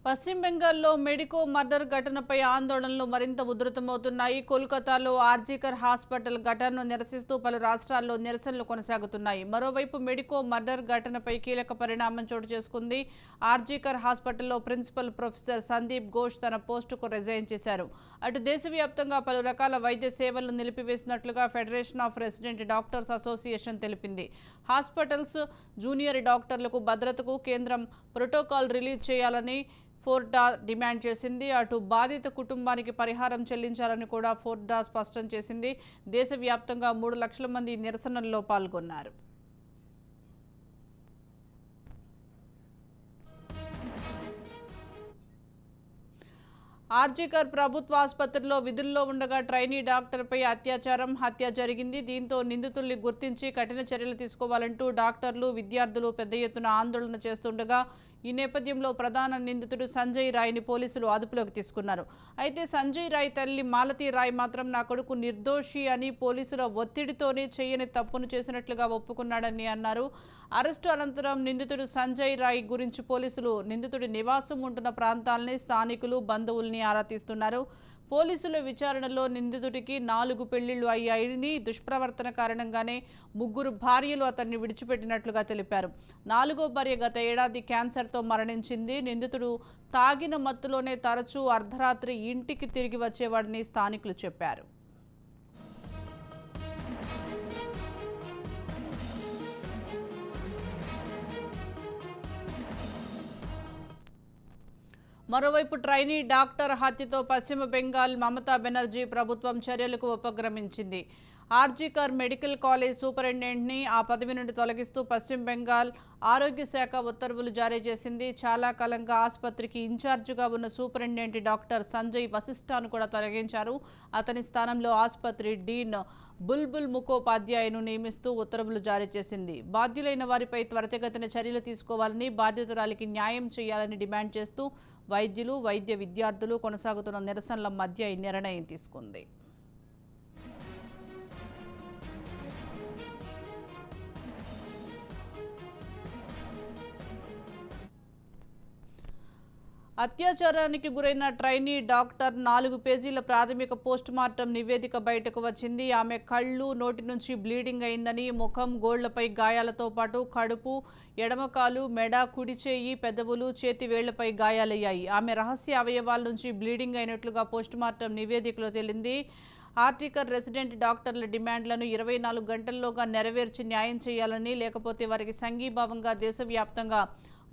పశ్చిమ బెంగాల్లో medico murder ఘటనపై ఆందోళనలు మరింత ఉధృతమవుతున్నాయి. కోల్కతాలో ఆర్జీకర్ హాస్పిటల్ ఘటనను నిరసిస్తూ పలు రాష్ట్రాల్లో నిరసనలు కొనసాగుతున్నాయి. మరోవైపు మెడికో మర్డర్ ఘటనపై కీలక పరిణామం చోటు చేసుకుంది. ఆర్జీకర్ హాస్పిటల్లో ప్రిన్సిపల్ ప్రొఫెసర్ సందీప్ ఘోష్ తన పోస్టుకు రిజైన్ చేశారు. అటు దేశవ్యాప్తంగా పలు రకాల వైద్య సేవలను నిలిపివేసినట్లుగా federation of resident doctors association తెలిపింది. హాస్పిటల్స్ జూనియర్ డాక్టర్లకు భద్రతకు కేంద్రం ప్రోటోకాల్ రిలీజ్ చేయాలని ఫోర్డా డిమాండ్ చేసింది. అటు బాధిత కుటుంబానికి పరిహారం చెల్లించాలని కూడా ఫోర్డా స్పష్టం చేసింది. దేశవ్యాప్తంగా 3 లక్షల మంది నిరసనల్లో పాల్గొన్నారు. ఆర్జీకర్ ప్రభుత్వ ఆసుపత్రిలో విధుల్లో ఉండగా ట్రైనీ డాక్టర్పై హత్య జరిగింది. దీంతో నిందితుల్ని గుర్తించి కఠిన చర్యలు తీసుకోవాలంటూ డాక్టర్లు, విద్యార్థులు పెద్ద ఎత్తున ఆందోళన చేస్తుండగా ఈ నేపథ్యంలో ప్రధాన నిందితుడు సంజయ్ రాయ్ని పోలీసులు అదుపులోకి తీసుకున్నారు. అయితే సంజయ్ రాయ్ తల్లి మాలతీ రాయ్ మాత్రం నా కొడుకు నిర్దోషి అని పోలీసుల ఒత్తిడితోనే చేయని తప్పును చేసినట్లుగా ఒప్పుకున్నాడని అన్నారు. అరెస్టు అనంతరం నిందితుడు సంజయ్ రాయ్ గురించి పోలీసులు నిందితుడి నివాసం ఉంటున్న ప్రాంతాలని, స్థానికులు, బంధువుల్ని ఆరా తీస్తున్నారు. పోలీసుల విచారణలో నిందితుడికి 4 పెళ్లిళ్లు అయ్యాయని, దుష్ప్రవర్తన కారణంగానే 3 భార్యలు అతన్ని విడిచిపెట్టినట్లుగా తెలిపారు. 4వ భార్య గత ఏడాది క్యాన్సర్తో మరణించింది. నిందితుడు తాగిన మత్తులోనే తరచూ అర్ధరాత్రి ఇంటికి తిరిగి వచ్చేవాడని స్థానికులు చెప్పారు. మరోవైపు ట్రైనీ డాక్టర్ హత్యతో పశ్చిమ బెంగాల్ మమతా బెనర్జీ ప్రభుత్వం చర్యలకు ఉపక్రమించింది. ఆర్జీకర్ మెడికల్ కాలేజ్ సూపరింటెండెంట్ని ఆ పదవి నుండి తొలగిస్తూ పశ్చిమ బెంగాల్ ఆరోగ్య శాఖ ఉత్తర్వులు జారీ చేసింది. చాలా కాలంగా ఆసుపత్రికి ఇన్ఛార్జిగా ఉన్న సూపరింటెండెంట్ డాక్టర్ సంజయ్ వశిష్ఠాను కూడా తొలగించారు. అతని స్థానంలో ఆసుపత్రి డీన్ బుల్బుల్ ముఖోపాధ్యాయను నియమిస్తూ ఉత్తర్వులు జారీ చేసింది. బాధ్యులైన వారిపై త్వరితగతిన చర్యలు తీసుకోవాలని, బాధితురాలికి న్యాయం చేయాలని డిమాండ్ చేస్తూ వైద్యులు, వైద్య విద్యార్థులు కొనసాగుతున్న నిరసనల మధ్య ఈ నిర్ణయం తీసుకుంది. అత్యాచారానికి గురైన ట్రైనీ డాక్టర్ 4 పేజీల ప్రాథమిక పోస్టుమార్టం నివేదిక బయటకు వచ్చింది. ఆమె కళ్ళు, నోటి నుంచి బ్లీడింగ్ అయిందని, ముఖం, గోళ్లపై గాయాలతో పాటు కడుపు, ఎడమకాలు, మెడ, కుడి చేయి, పెదవులు, చేతి వేళ్లపై గాయాలయ్యాయి. ఆమె రహస్య అవయవాల నుంచి బ్లీడింగ్ అయినట్లుగా పోస్టుమార్టం నివేదికలో తేలింది. ఆర్జీకర్ రెసిడెంట్ డాక్టర్ల డిమాండ్లను 24 గంటల్లోగా నెరవేర్చి న్యాయం చేయాలని, లేకపోతే వారికి సంఘీభావంగా దేశవ్యాప్తంగా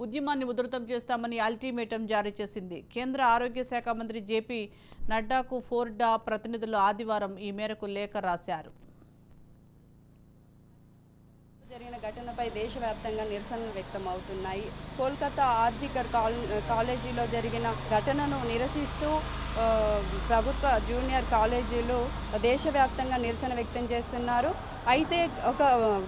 ఉద్యమాన్ని ఉధృతం చేస్తామని అల్టిమేటం జారీ చేసింది. కేంద్ర ఆరోగ్య శాఖ మంత్రి జేపీ నడ్డాకు ఫోర్డా ప్రతినిధులు ఆదివారం ఈ మేరకు లేఖ రాశారు. జరిగిన ఘటనపై దేశవ్యాప్తంగా నిరసనలు వ్యక్తమవుతున్నాయి. కోల్కతా ఆర్జీకర్ కాలేజీలో జరిగిన ఘటనను నిరసిస్తూ ప్రభుత్వ జూనియర్ కాలేజీలు దేశవ్యాప్తంగా నిరసన వ్యక్తం చేస్తున్నారు. అయితే ఒక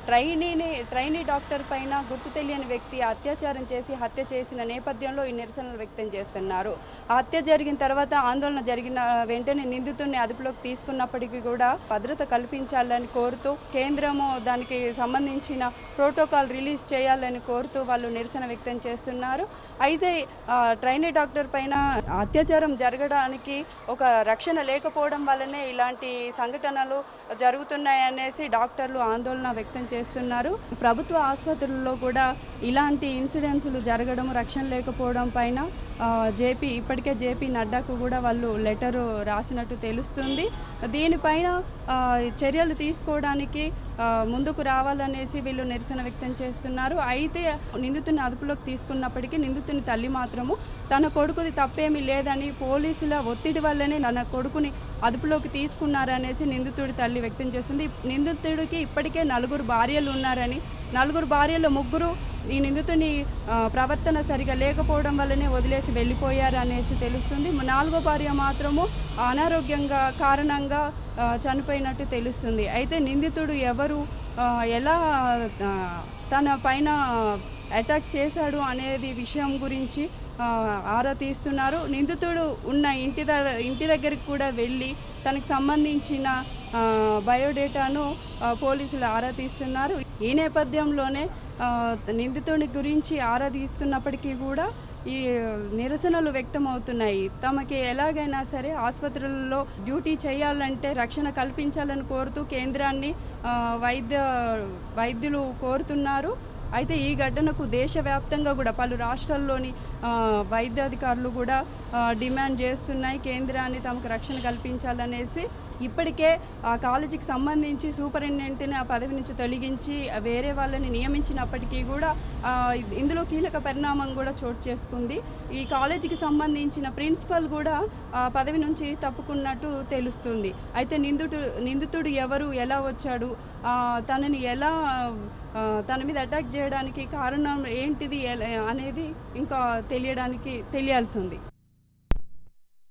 ట్రైనీ డాక్టర్ పైన గుర్తు తెలియని వ్యక్తి అత్యాచారం చేసి హత్య చేసిన నేపథ్యంలో ఈ నిరసనలు వ్యక్తం చేస్తున్నారు. హత్య జరిగిన తర్వాత ఆందోళన జరిగిన వెంటనే నిందితుడిని అదుపులోకి తీసుకున్నప్పటికీ కూడా భద్రత కల్పించాలని కోరుతూ కేంద్రము దానికి సంబంధించిన ప్రోటోకాల్ రిలీజ్ చేయాలని కోరుతూ వాళ్ళు నిరసన వ్యక్తం చేస్తున్నారు. అయితే ట్రైనీ డాక్టర్ పైన అత్యాచారం జరగడానికి ఒక రక్షణ లేకపోవడం వల్లనే ఇలాంటి సంఘటనలు జరుగుతున్నాయనేసి డాక్టర్లు ఆందోళన వ్యక్తం చేస్తున్నారు. ప్రభుత్వ ఆసుపత్రుల్లో కూడా ఇలాంటి ఇన్సిడెంట్స్లు జరగడం, రక్షణ లేకపోవడం పైన ఇప్పటికే జేపీ నడ్డాకు కూడా వాళ్ళు లెటరు రాసినట్టు తెలుస్తుంది. దీనిపైన చర్యలు తీసుకోవడానికి ముందుకు రావాలనేసి వీళ్ళు నిరసన వ్యక్తం చేస్తున్నారు. అయితే నిందితుని అదుపులోకి తీసుకున్నప్పటికీ నిందితుని తల్లి మాత్రము తన కొడుకుది తప్పేమీ లేదని, పోలీసుల ఒత్తిడి వల్లనే తన కొడుకుని అదుపులోకి తీసుకున్నారనేసి నిందితుడి తల్లి వ్యక్తం చేస్తుంది. నిందితుడికి ఇప్పటికే 4 భార్యలు ఉన్నారని, 4 భార్యలు 3 ఈ నిందితుని ప్రవర్తన సరిగా లేకపోవడం వల్లనే వదిలేసి వెళ్ళిపోయారు అనేసి తెలుస్తుంది. 4వ భార్య మాత్రము అనారోగ్యంగా కారణంగా చనిపోయినట్టు తెలుస్తుంది. అయితే నిందితుడు ఎవరు, ఎలా తన పైన అటాక్ చేశాడు అనేది విషయం గురించి ఆరా తీస్తున్నారు. నిందితుడు ఉన్న ఇంటి దగ్గరికి కూడా వెళ్ళి తనకు సంబంధించిన బయోడేటాను పోలీసులు ఆరా తీస్తున్నారు. ఈ నేపథ్యంలోనే నిందితుడి గురించి ఆరా తీస్తున్నప్పటికీ కూడా ఈ నిరసనలు వ్యక్తమవుతున్నాయి. తమకి ఎలాగైనా సరే ఆసుపత్రులలో డ్యూటీ చేయాలంటే రక్షణ కల్పించాలని కోరుతూ కేంద్రాన్ని వైద్యులు కోరుతున్నారు. అయితే ఈ ఘటనకు దేశవ్యాప్తంగా కూడా పలు రాష్ట్రాల్లోని వైద్యాధికారులు కూడా డిమాండ్ చేస్తున్నాయి కేంద్రాన్ని తమకు రక్షణ కల్పించాలనేసి. ఇప్పటికే ఆ కాలేజీకి సంబంధించి సూపరింటెండెంట్ని ఆ పదవి నుంచి తొలగించి వేరే వాళ్ళని నియమించినప్పటికీ కూడా ఇందులో కీలక పరిణామం కూడా చోటు చేసుకుంది. ఈ కాలేజీకి సంబంధించిన ప్రిన్సిపల్ కూడా పదవి నుంచి తప్పుకున్నట్టు తెలుస్తుంది. అయితే నిందితుడు ఎవరు, ఎలా వచ్చాడు, తనని ఎలా తన మీద అటాక్ చేయడానికి కారణం ఏంటిది అనేది ఇంకా తెలియాల్సి ఉంది.